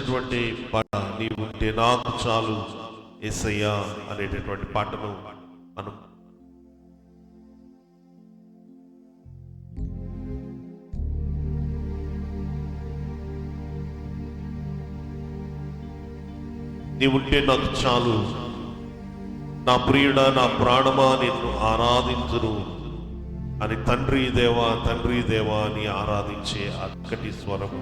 వచ్చినటువంటి పాట నీవుంటే నాకు చాలు యేసయ్యా అనేటటువంటి పాటను మనం నీవుంటే నాకు చాలు, నా ప్రియుడా నా ప్రాణమా నిన్ను ఆరాధించును అని తండ్రి దేవా అని ఆరాధించే అక్కటి స్వరం.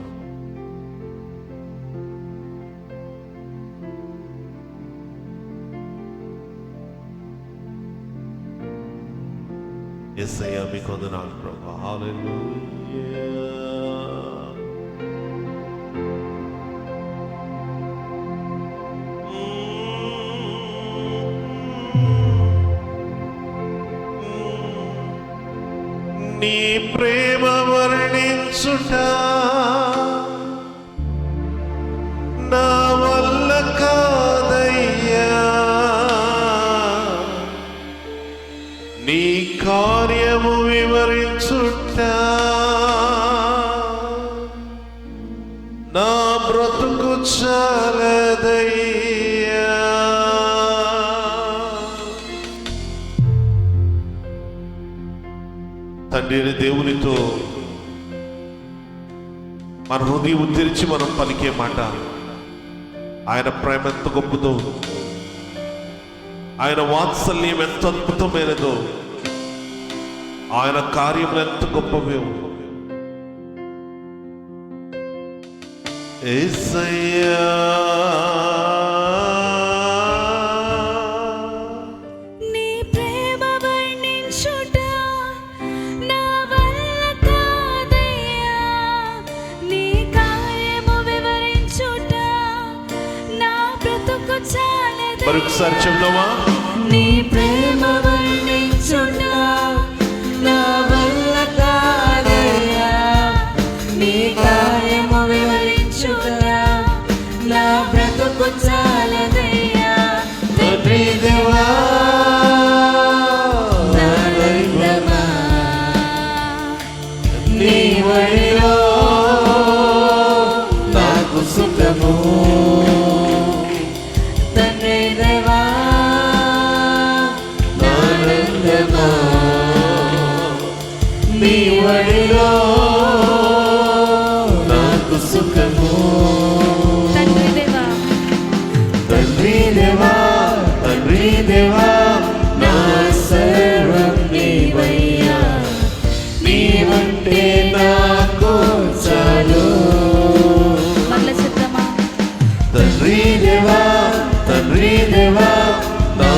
యేసయ్యా మీకు వందనాలు ప్రభువా. హల్లెలూయా. నీ ప్రేమ వర్ణించుట నా వల్ల కాదయ్యా, నీ కార్యము వివరించుట నా బ్రతుకు చాలదయ్యా. తండ్రి దేవునితో మన హృదయం తెరిచి మనం పలికే మాట, ఆయన ప్రేమ ఎంత గొప్పదో, ఆయన వాత్సల్యం ఎంత అద్భుతమైనదో, ఆయన కార్యములు ఎంత గొప్పవో. యేసయ్యా మరొకసారి చెప్దామా? నీ ప్రేమ వర్ణించుట నా వల్ల కాదయ్యా, నీ కార్యము వివరించుట నా బ్రతుకు చాలదయ్యా. తండ్రి దేవా నా దైవమా, నీ వడిలో నాకు సుఖము. నీ వడిలో నాకు సుఖము. తండ్రి దేవా నా సర్వం నీవయ్యా, నీవంటే నాకు చాలు. తండ్రి దేవా నా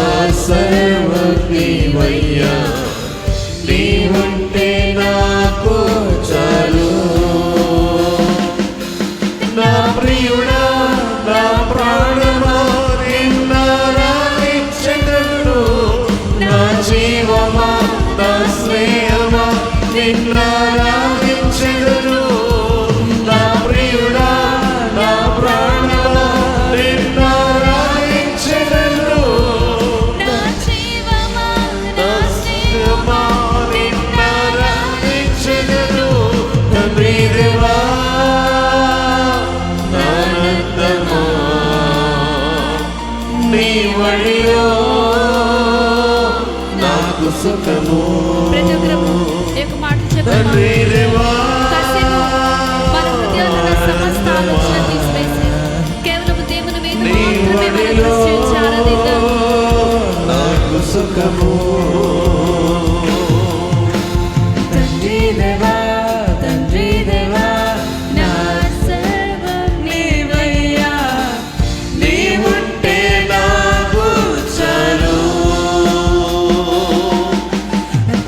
సర్వం నీవయ్యా, నీవంటే నాకు చాలు. నా ప్రియుడా నా ప్రాణమా నిన్నారాధించెదను, నా జీవమా నా స్నేహమా నిన్నారాధించెదను. నా ప్రియుడా నా ప్రాణమా నిన్నారాధించెదను, నా జీవమా నా స్నేహమా నిన్నారాధించెదను. తండ్రి దేవా నానందమా, నీ వడిలో నాకు సుఖము. తండ్రి దేవా నీ వడిలో నాకు సుఖము. తండ్రి దేవా నా సర్వం నీవయ్యా, నీవుంటే నాకు చాలు.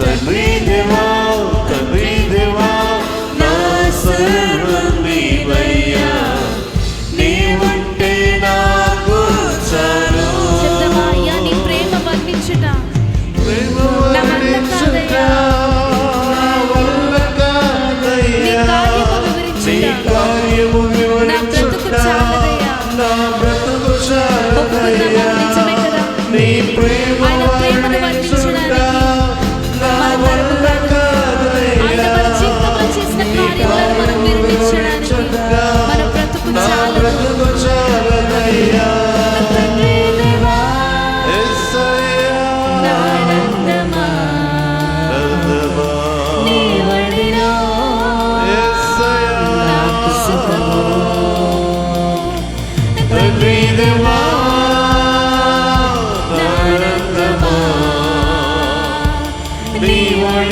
తండ్రి దేవా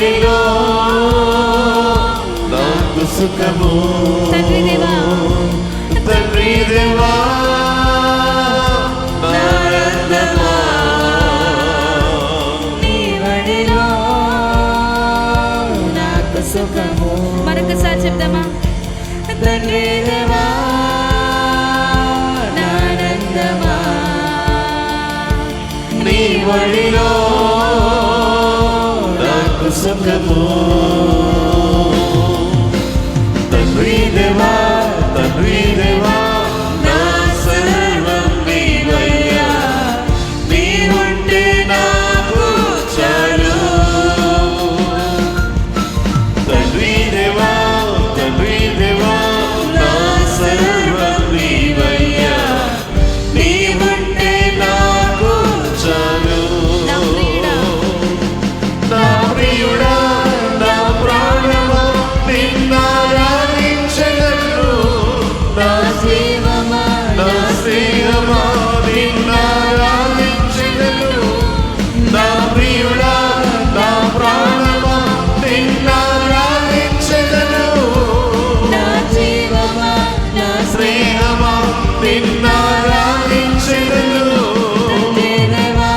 వడిలో నాకు సుఖము. తండ్రి దేవా తండ్రి దేవా నానందమా నీ వడిలో నాకు సుఖము. మరొకసారి చెప్దామా? తండ్రి దేవా నానందమా నీ వడిలో నాకు సుఖము. తండ్రి దేవా తండ్రి దేవా నా సర్వం నీవయ్యా, నీవుంటే నాకు చాలు. తండ్రి దేవా తండ్రి దేవా నా సర్వం నీవయ్యా, నీవుంటే నాకు చాలు. నా ప్రియుడా నా ప్రాణమా నిన్నారాధించెదను. నా జీవమా నా స్నేహమా నిన్నారాధించెదను. నా ప్రియుడా నా ప్రాణమా నిన్నారాధించెదను. నా జీవమా నా స్నేహమా నిన్నారాధించెదను. దేవా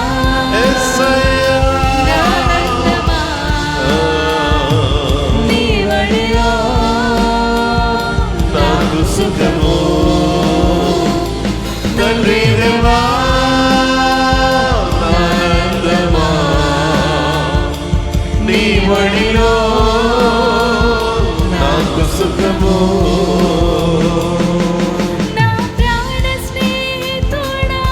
యేసయ్యా నానందమా నీ వడిలో నాకు సుఖము. తండ్రి దేవా నానందమా నీ వడిలో నాకు సుఖము. నా ప్రాణ స్నేహితుడా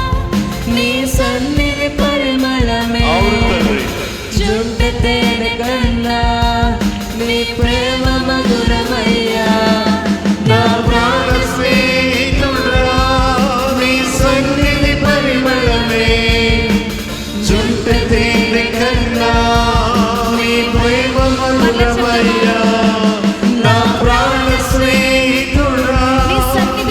నీ సన్నిధి పరిమళమే. అవును తండ్రి. జుంట తేనె కన్నా నీ ప్రేమ మధురమయ్యా. నా ప్రాణ స్నేహితుడా నీ సన్నిధి పరిమళమే. జుంట తేనె కన్నా నీ ప్రేమ మధురమయ్యా. నా ప్రాణ స్నేహితుడా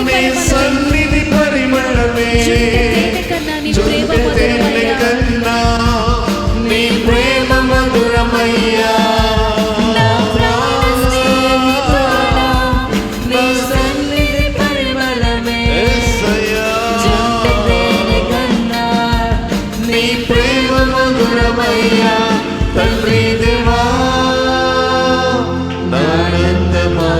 నీ సన్నిధి పరిమళమే. జుంట తేనె కన్నా నీ ప్రేమ జుంట తేనె కన్నా నీ ప్రేమ మధురమయ్యా. నా ప్రాణ స్నేహితుడా నీ సన్నిధి పరిమళమే. యేసయ్యా జుంట తేనె కన్నా నీ ప్రేమ మధురమయ్యా. తండ్రి దేవా నానందమా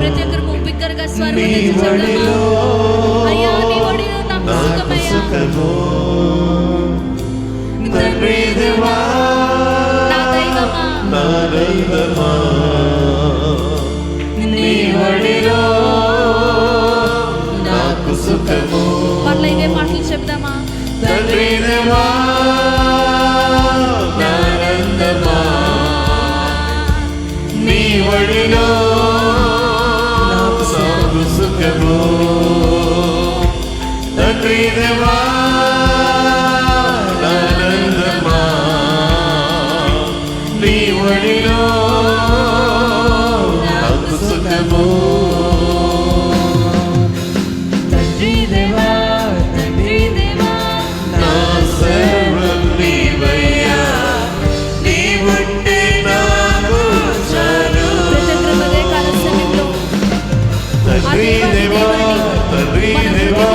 ప్రతి ఒక్కరు బిగ్గరగా స్వరం నీ ఎత్తి వడిలో చెప్దామా? అయ్యా నీ వడిలో నాకు నాకు సుఖమయ్యా. సుఖము. తండ్రి దేవా నా దైవమా నానందమా నీ వడిలో నాకు సుఖము. మళ్ళీ ఇవే మాటలు చెప్దామా? తండ్రి దేవా నానందమా నీ వడిలో నాకు సుఖము. తండ్రి దేవా నానందమా నీ వడిలో నాకు సుఖము. తండ్రి దేవా తండ్రి దేవా నా సర్వం నీవయ్యా, నీవుంటే నాకు చాలు. ప్రతి ఒక్కరు హృదయకాల సమయంలో తండ్రి దేవా తండ్రి దేవా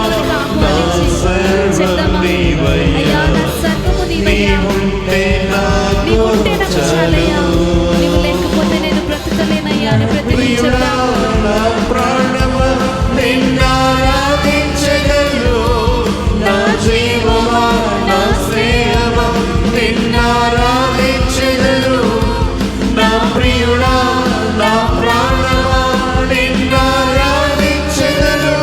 నా సర్వం నీవయ్యా, అయ్యా నా సర్వము నీవయ్యా. నీవుంటే నాకు నీవుంటే నాకు చాలయ్యా. చాలు. నీవు లేకపోతే నేను బ్రతకలేనయ్యా అని ప్రతి ప్రియుడా నా ప్రాణమా నిన్నారాధించెదను. నా జీవమా నా స్నేహమా నిన్నారాధించెదను. నా ప్రియుడా నా ప్రాణమా నిన్నారాధించెదను.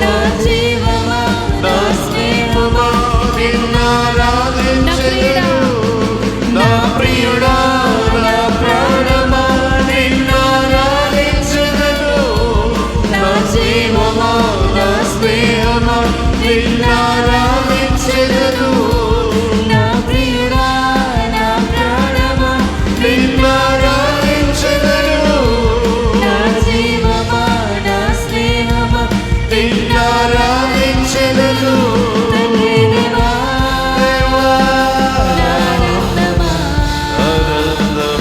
నా జీవమా నా స్నేహమా నిన్నారాధించెదను. నా ప్రియుడా నా ప్రాణమా నిన్నారాధించెదను. నా జీవమా నా స్నేహమా నిన్నారాధించెదను. నా ప్రియుడా నా ప్రాణమా నిన్నారాధించెదను. నా జీవమా నా స్నేహమా నిన్నారాధించెదను. తండ్రి దేవా దేవా నానందమా ఆనందమా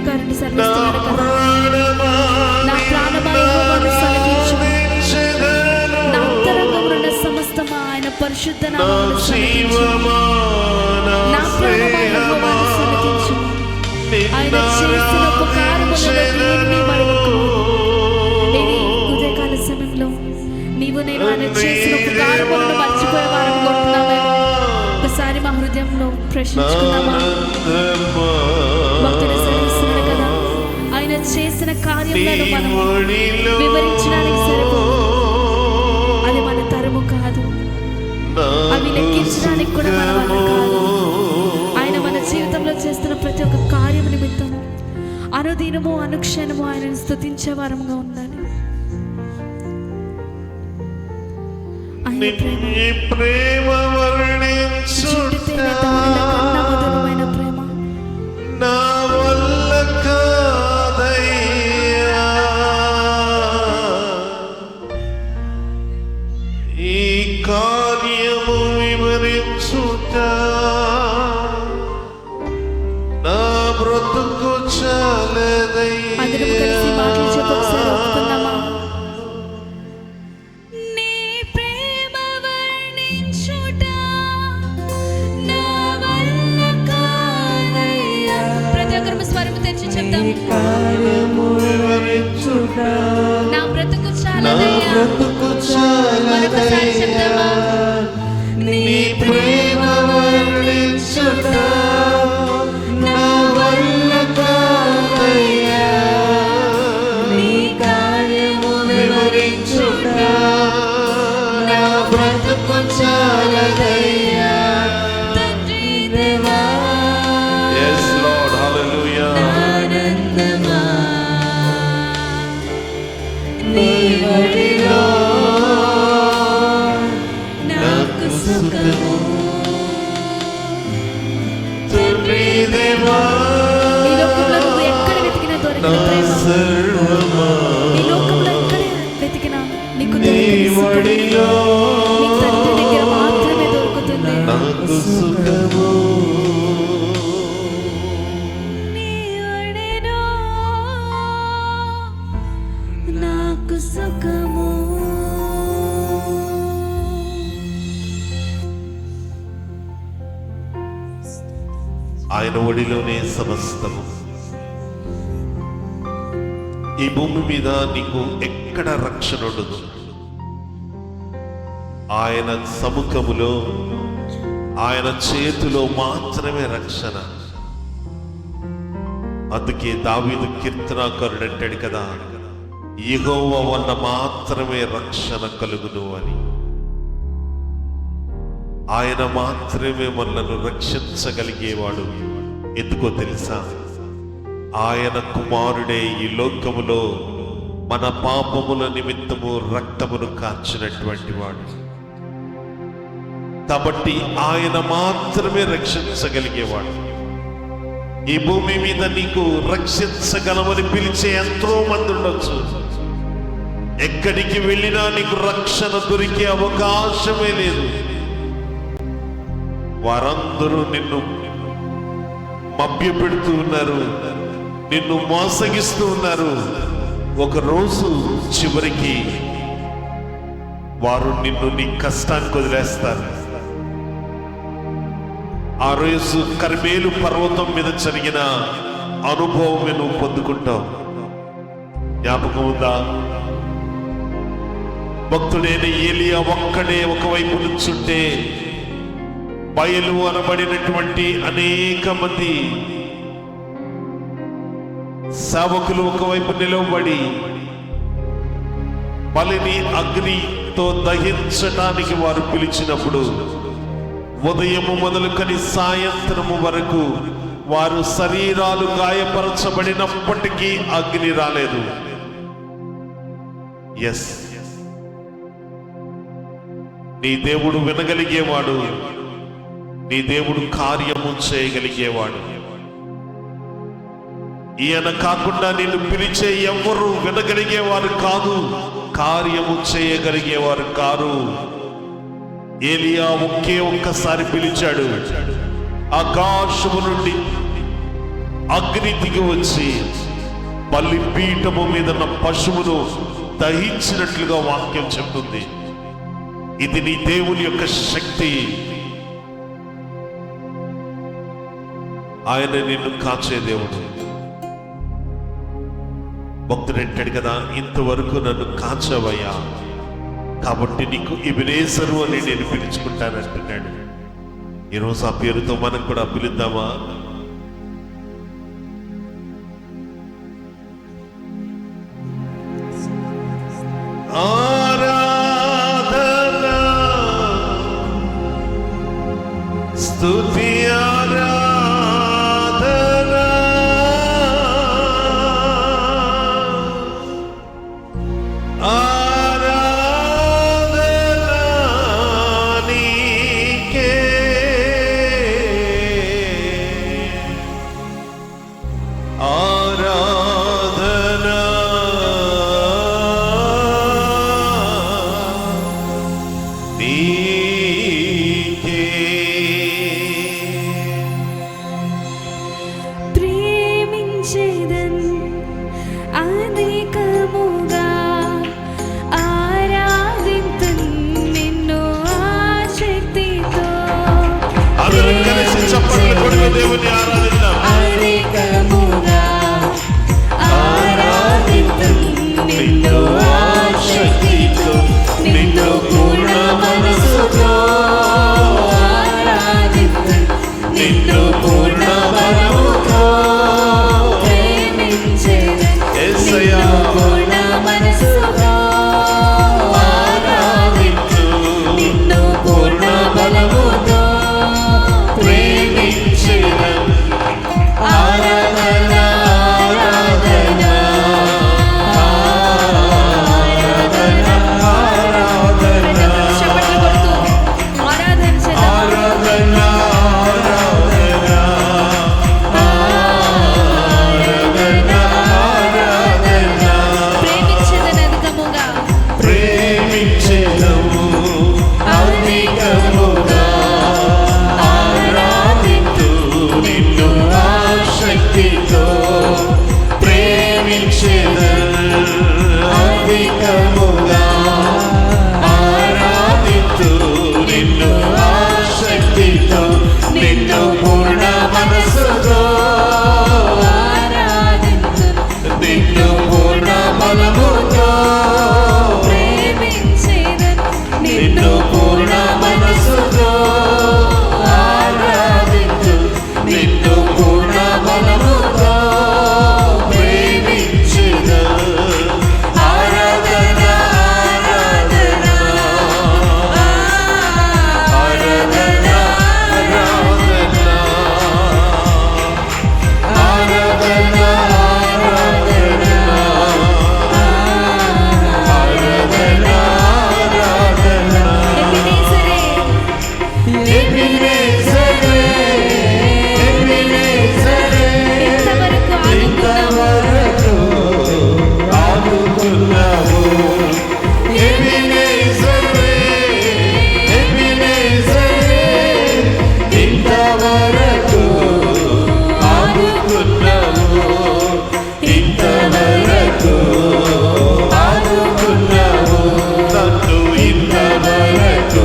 కీర్తనకారుని సెలవిస్తున్నాడు కదా, నా ప్రాణమా యెహోవాను స్తుతించుము, నా అంతరంగమున ఉన్న సమస్తమా ఆయన పరిశుద్ధ నామమును స్తుతించుము. నా ప్రాణమా యెహోవాను స్తుతించుము, ఆయన చేసిన ఉపకారములలో దేనిని మరువకుము. ఇది ఉదయకాల సమయంలో నీవు నేను ఆయన చేసిన ఉపకారములను మర్చిపోయే వారం కొంటున్నామేమో. ఒకసారి మా హృదయంలో ప్రశ్నించుకున్నామా? భక్తుడు సెలవిస్తున్నాడు కదా, ఆయన చేసిన కార్యములను మనం వివరించడానికి సరిపోదు. అది మన తరము కాదు, అవి లెక్కించడానికి కూడా మన వల్ల కాదు. ఆయన మన జీవితంలో చేస్తున్న ప్రతి ఒక్క కార్యము నిమిత్తం అనుదినము అనుక్షణము ఆయనను స్తుతించే వారంగా ఉండాలి. ఆయన ప్రేమ వర్ణించుట కన్నా మధురమైన ప్రేమ నా వల్ల కాదయ్యా, ఈ కార్యము వివరించుట నా బ్రతుకు చాలదయ్యా. అందరం కలిసి మాటలు చెప్పి ఒకసారి ఒప్పుకుందామా? నా బ్రతుకు చాలదయ్యా. మరొకసారి చెప్తామా? నీ ప్రేమ వర్ణించుట నా వల్ల కాదయ్యా, నీ కార్యము వివరించుట నా బ్రతుకు చాలదయ్యా. తండ్రి దేవా, Yes Lord, hallelujah. ఆనందమా నీ ఒడిలో నాకు సుఖము. తండ్రి దేవా, ఈ లోకంలో నువ్వు ఎక్కడ వెతికినా దొరకని నా ప్రేమ, సర్వమా ఈ లోకంలో ఎక్కడ వెతికినా నీకు నీ దొరకని సుఖం ఒడిలో నీ తండ్రి దగ్గర మాత్రమే దొరుకుతుంది. నాకు సుఖము. నీ ఒడిలో నాకు సుఖము. ఆయన ఒడిలోనే సమస్తము. ఈ భూమి మీద నీకు ఎక్కడ రక్షణ ఉండదు. ఆయన సముఖములో ఆయన చేతిలో మాత్రమే రక్షణ. అందుకే దావీదు కీర్తనాకారుడు అంటాడు కదా, యెహోవా వల్ల మాత్రమే రక్షణ కలుగును అని. ఆయన మాత్రమే మనల్ని రక్షించగలిగేవాడు. ఎందుకో తెలుసా? ఆయన కుమారుడే ఈ లోకములో మన పాపముల నిమిత్తము రక్తమును కార్చినటువంటి వాడు. కాబట్టి ఆయన మాత్రమే రక్షించగలిగేవాడు. ఈ భూమి మీద నీకు రక్షించగలమని పిలిచే ఎంతో మంది ఉండొచ్చు. ఎక్కడికి వెళ్ళినా నీకు రక్షణ దొరికే అవకాశమే లేదు. వారందరూ నిన్ను మభ్యపెడుతూ ఉన్నారు, నిన్ను మోసగిస్తూ ఉన్నారు. ఒకరోజు చివరికి వారు నిన్ను నీ కష్టానికి వదిలేస్తారు. ఆ రోజు కర్మేలు పర్వతం మీద జరిగిన అనుభవం నువ్వు పొందుకుంటావు. జ్ఞాపకం ఉందా? భక్తుడైన ఏలియా ఒక్కడే ఒకవైపు నుంచుంటే బయలు అనబడినటువంటి అనేక మంది సేవకులు ఒకవైపు నిలవబడి బలిని అగ్నితో దహించడానికి వారు పిలిచినప్పుడు ఉదయము మొదలుకొని సాయంత్రము వరకు వారు శరీరాలు గాయపరచబడినప్పటికీ అగ్ని రాలేదు. ఎస్, నీ దేవుడు వినగలిగేవాడు, నీ దేవుడు కార్యము చేయగలిగేవాడు. ఈయన కాకుండా నిన్ను పిలిచే ఎవ్వరూ వినగలిగేవారు కాదు, కార్యము చేయగలిగేవారు కారు. ఏలియా ఒక్కసారి పిలిచాడు. ఆకాశము నుండి అగ్ని దిగి వచ్చి బలిపీఠము మీద ఉన్న పశువును దహించినట్లుగా వాక్యం చెప్తుంది. ఇది నీ దేవుని యొక్క శక్తి. ఆయన నిన్ను కాచే దేవుడు. భక్తుడు అంటాడు కదా, ఇంతవరకు నన్ను కాచవయ్యా, కాబట్టి నీకు ఎబెనేజరు అని నేను పిలుచుకుంటానంటున్నాడు. ఈరోజు ఆ పేరుతో మనం కూడా పిలుద్దామా? ఆరాధన స్తుతి ఆరాధన ఆరాధన నీకే ఆరాధన నీకే. ప్రేమించేదన్ అధికముగా ఆరాధింతున్ నిన్ను ఆశక్తితో. అందరం కలిసి చప్పట్లు కొడుతూ దేవుని ఆరాధిద్దాం. అధికముగా ఆరాధింతున్ నిన్ను ఆశక్తితో, నిన్ను పూర్ణ మనసుతో ఆరాధింతున్ నిన్ను పూర్ణ బలముతో. ప్రేమించేదన్ యేసయ్యా పూర్ణ మనసుతో ఆరాధింతున్ నిన్ను పూర్ణ బలముతో. ప్రేమించేదన్ ఆరాధన ఆరాధన ఆరాధన ఆరాధన. చప్పట్లు కొడుతూ ఆరాధన చేద్దాం. ఆరాధన ఆరాధన ఆరాధన. ప్రేమించేదన్ అధికముగా ప్రేమించెదము అధికముగా ఆరాధింతు నిన్ను ఆశక్తితో. ప్రేమించెదము అధికముగా ఆరాధింతు నిన్ను ఆశక్తితో. నిన్ను పూర్ణ మనసుతో ఆరాధింతున్ నిన్ను పూర్ణ బలముతో. ప్రేమించేదన్ నిన్ను పూర్ణ మనసుతో ఆరాధింతు నిన్ను పూర్ణ బలముతో. ప్రేమించెదము ఆరాధన ఆరాధన ఆరాధన ఆరాధన ఆరాధన ఆరాధన ఆరాధన. ఎబెనేజరే ఎబెనేజరే ఇంతవరకు ఆదుకున్నావు. ఎబెనేజరే ఎబెనేజరే ఇంతవరకు ఆదుకున్నావు. ఇంతవరకు ఆదుకున్నావు నన్ను. ఇంతవరకు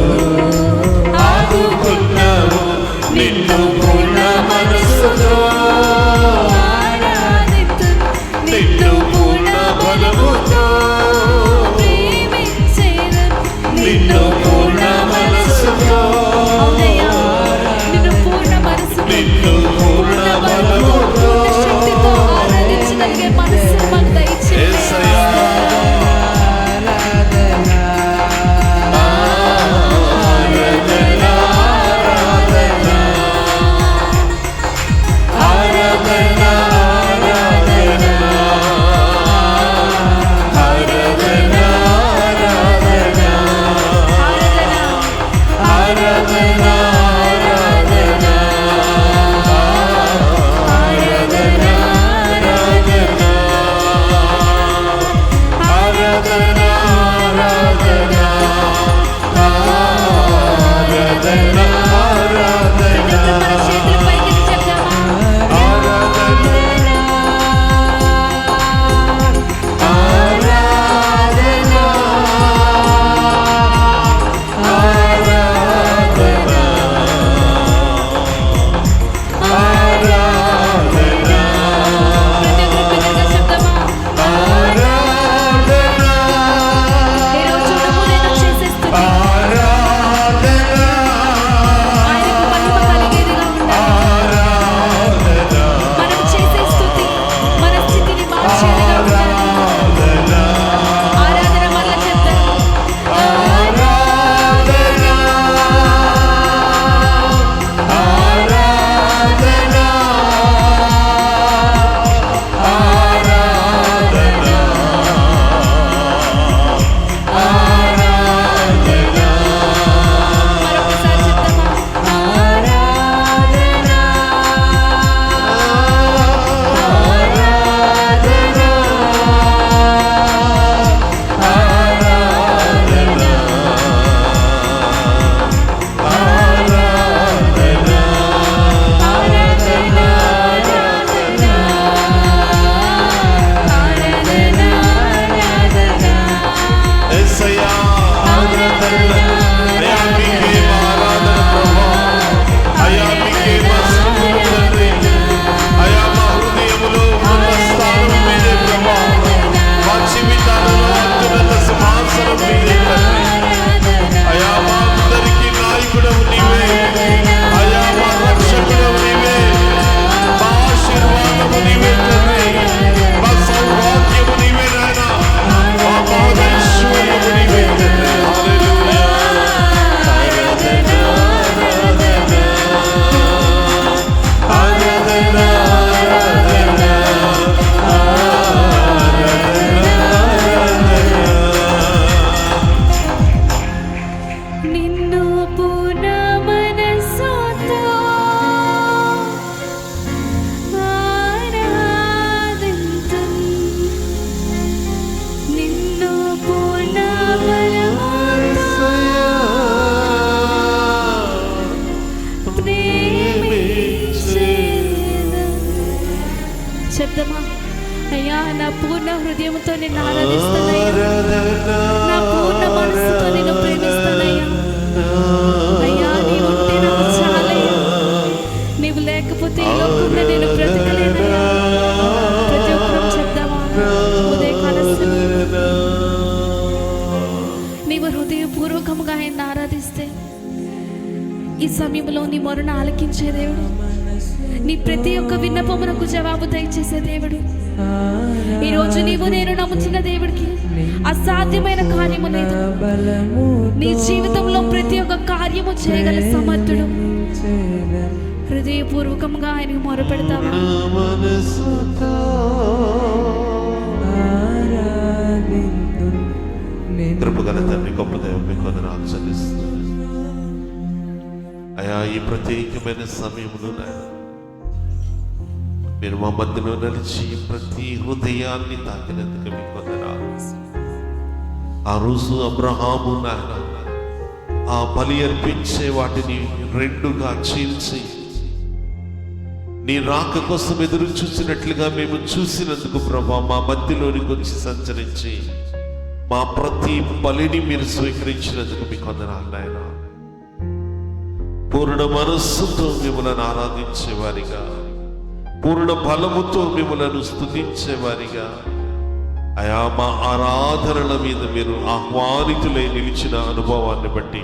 ఆదుకున్నావు నిన్ను పూర్ణ మనసుతో. ఆరాధింతున్ నిన్ను పూర్ణ బలముతో. ప్రేమించేదన్ నిన్ను పూర్ణ మనసుతో. అవునయ్యా, నిన్ను పూర్ణ మనసుతో నిన్ను పూర్ణ బలముతో. పూర్ణ శక్తితో ఆరాధించగలిగే మనస్సును మాకు దయచేయండి. యేసయ్యా ఆరాధన ఆరాధన ఆరాధన ఆరాధన ఆరాధన చెప్దామా? అయ్యా, నా పూర్ణ హృదయంతో నిన్ను ఆరాధిస్తానయ్యా, నా పూర్ణ మనసుతో నిన్ను ప్రేమిస్తానయ్యా. అయ్యా, నీవు ఉంటే నాకు చాలయ్యా, నీవు లేకపోతే ఈ లోకంలో నేను బ్రతకలేనయ్యా. ప్రతి ఒక్కరూ చెప్దామా? ఉదయకాల సమయంలో నీవు హృదయపూర్వకంగా ఆయన్ని ఆరాధిస్తే ఈ సమయంలో నీ మొరను ఆలకించే దేవుడు, నీ ప్రతి ఒక్క విన్నపమునకు జవాబు దయచేసే దేవుడు. ఈరోజు నీవు నేను నమ్ముతున్న దేవుడికి అసాధ్యమైన కార్యము లేదు. నీ జీవితంలో ప్రతి ఒక్క కార్యము చేయగల సమర్థుడు. హృదయపూర్వకంగా ఆయనకు మొరపెడతావా? కృపగల తండ్రి, గొప్ప దైవం, మీకు వందనాలు చెల్లిస్తున్నాను అయా. ఈ ప్రత్యేకమైన సమయంలో నాయన మీరు మా మధ్యలో నడిచి ప్రతి హృదయాన్ని తాకినందుకు మీకు వందనాలు. ఆ రోజు అబ్రహాము నాయన ఆ బలి అర్పించే వాటిని రెండుగా చీల్చి నీ రాక కోసం ఎదురు చూసినట్లుగా మేము చూసినందుకు ప్రభా, మా మధ్యలోనికి వచ్చి సంచరించి మా ప్రతి బలిని మీరు స్వీకరించినందుకు మీకు వందనాలు నాయన. పూర్ణ మనస్సుతో మిమ్మల్ని ఆరాధించేవారిగా, పూర్ణ బలముతో మిమ్మల్ని స్తుతించేవారిగా అయా, మా ఆరాధనల మీద మీరు ఆహ్వానితులై నిలిచిన అనుభవాన్ని బట్టి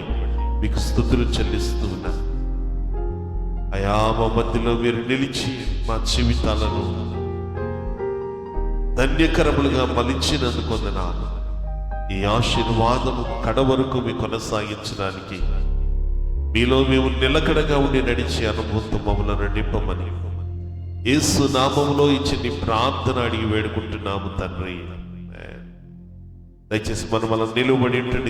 మీకు స్తుతులు చెల్లిస్తూ ఉన్నాను అయా. మా మధ్యలో మీరు నిలిచి మా జీవితాలను ధన్యకరములుగా మలిచినందుకు వందనాలు. ఈ ఆశీర్వాదము కడవరకు మీ కొనసాగించడానికి మీలో మేము నిలకడగా ఉండి నడిచే అనుభూతి మమ్మలను నింపమని యేసు నామములో ఇచ్చి నీ ప్రార్థన అడిగి వేడుకుంటున్నాము తండ్రి. దయచేసి మనం నిలువబడి ఉంటుంది.